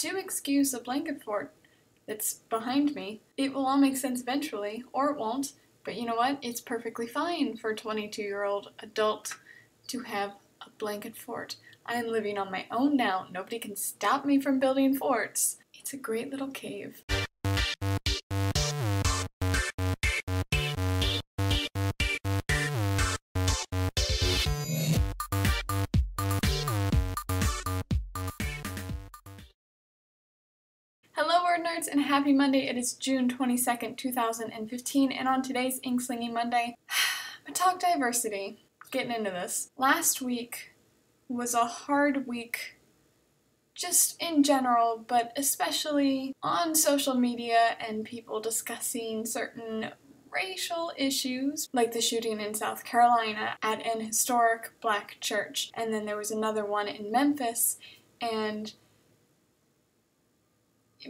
do excuse a blanket fort that's behind me. It will all make sense eventually, or it won't. But you know what? It's perfectly fine for a 22-year-old adult to have a blanket fort. I am living on my own now. Nobody can stop me from building forts. It's a great little cave. Hello WordNerds and happy Monday. It is June 22nd, 2015, and on today's Ink-Slinging Monday, I'm gonna talk diversity. Getting into this. Last week was a hard week just in general, but especially on social media and people discussing certain racial issues, like the shooting in South Carolina at an historic black church, and then there was another one in Memphis, and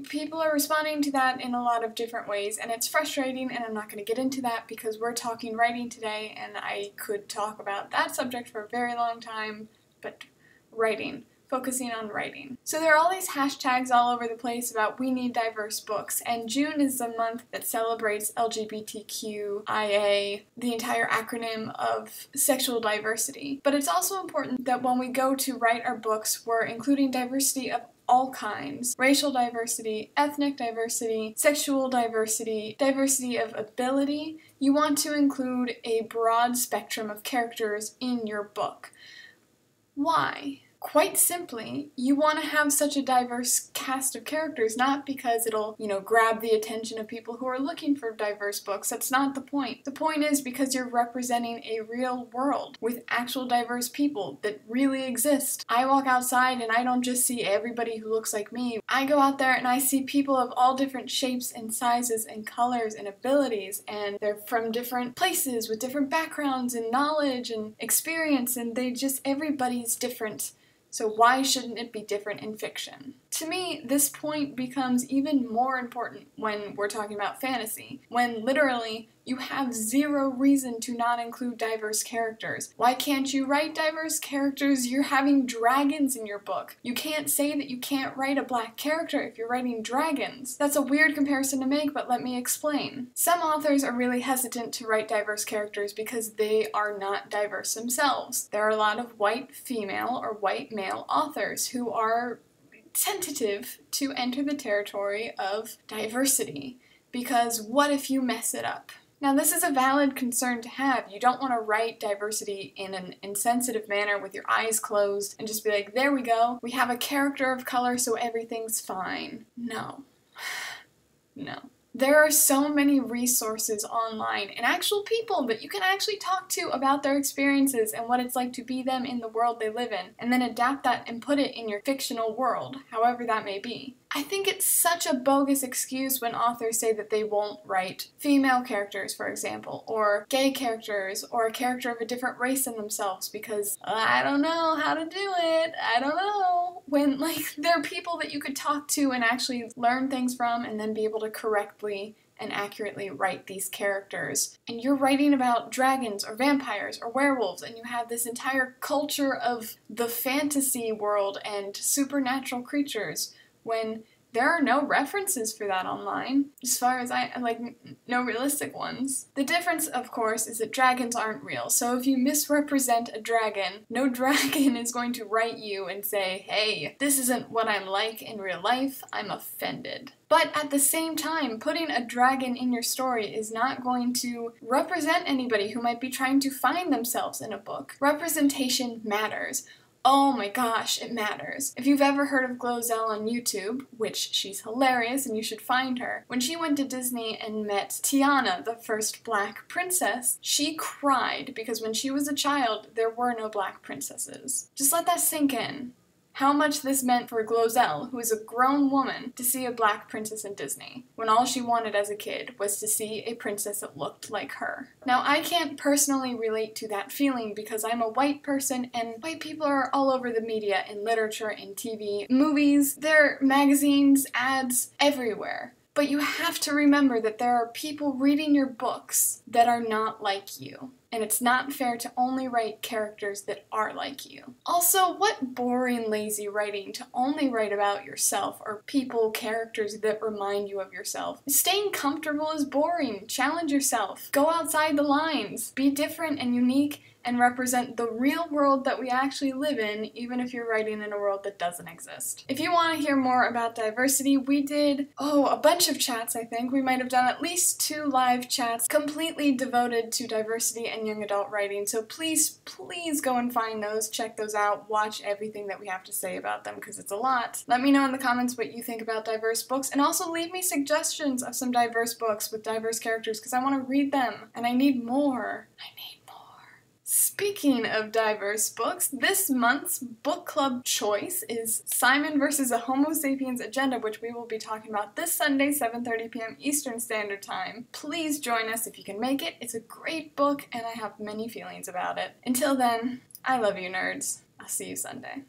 people are responding to that in a lot of different ways, and it's frustrating, and I'm not going to get into that because we're talking writing today, and I could talk about that subject for a very long time, but writing. Focusing on writing. So there are all these hashtags all over the place about we need diverse books, and June is the month that celebrates LGBTQIA, the entire acronym of sexual diversity. But it's also important that when we go to write our books, we're including diversity of all kinds. Racial diversity, ethnic diversity, sexual diversity, diversity of ability. You want to include a broad spectrum of characters in your book. Why? Quite simply, you want to have such a diverse cast of characters, not because it'll, grab the attention of people who are looking for diverse books. That's not the point. The point is because you're representing a real world with actual diverse people that really exist. I walk outside and I don't just see everybody who looks like me. I go out there and I see people of all different shapes and sizes and colors and abilities, and they're from different places with different backgrounds and knowledge and experience, and everybody's different. So why shouldn't it be different in fiction? To me, this point becomes even more important when we're talking about fantasy, when literally you have zero reason to not include diverse characters. Why can't you write diverse characters? You're having dragons in your book. You can't say that you can't write a black character if you're writing dragons. That's a weird comparison to make, but let me explain. Some authors are really hesitant to write diverse characters because they are not diverse themselves. There are a lot of white female or white male authors who are tentative to enter the territory of diversity, because what if you mess it up? Now, this is a valid concern to have. You don't want to write diversity in an insensitive manner with your eyes closed and just be like, there we go, we have a character of color so everything's fine. No. No. There are so many resources online and actual people that you can actually talk to about their experiences and what it's like to be them in the world they live in, and then adapt that and put it in your fictional world, however that may be. I think it's such a bogus excuse when authors say that they won't write female characters, for example, or gay characters, or a character of a different race than themselves because I don't know how to do it, I don't know. When, there are people that you could talk to and actually learn things from and then be able to correctly and accurately write these characters. And you're writing about dragons or vampires or werewolves, and you have this entire culture of the fantasy world and supernatural creatures, when there are no references for that online, as far as no realistic ones. The difference, of course, is that dragons aren't real, so if you misrepresent a dragon, no dragon is going to write you and say, hey, this isn't what I'm like in real life, I'm offended. But at the same time, putting a dragon in your story is not going to represent anybody who might be trying to find themselves in a book. Representation matters. Oh my gosh, it matters. If you've ever heard of Glozell on YouTube, which she's hilarious and you should find her, when she went to Disney and met Tiana, the first black princess, she cried because when she was a child, there were no black princesses. Just let that sink in. How much this meant for Glozell, who is a grown woman, to see a black princess in Disney, when all she wanted as a kid was to see a princess that looked like her. Now, I can't personally relate to that feeling because I'm a white person, and white people are all over the media, in literature, in TV, movies, there are magazines, ads, everywhere. But you have to remember that there are people reading your books that are not like you. and it's not fair to only write characters that are like you. Also, what boring, lazy writing to only write about yourself or people, characters that remind you of yourself. Staying comfortable is boring. Challenge yourself. Go outside the lines. Be different and unique and represent the real world that we actually live in, even if you're writing in a world that doesn't exist. If you want to hear more about diversity, we did, a bunch of chats, I think. We might have done at least 2 live chats completely devoted to diversity and young adult writing, so please go and find those, check those out, watch everything that we have to say about them, because it's a lot. Let me know in the comments what you think about diverse books, and also leave me suggestions of some diverse books with diverse characters, because I want to read them, and I need more. Speaking of diverse books, this month's book club choice is Simon vs. a Homo Sapiens Agenda, which we will be talking about this Sunday, 7:30 p.m. Eastern Standard Time. Please join us if you can make it. It's a great book, and I have many feelings about it. Until then, I love you, nerds. I'll see you Sunday.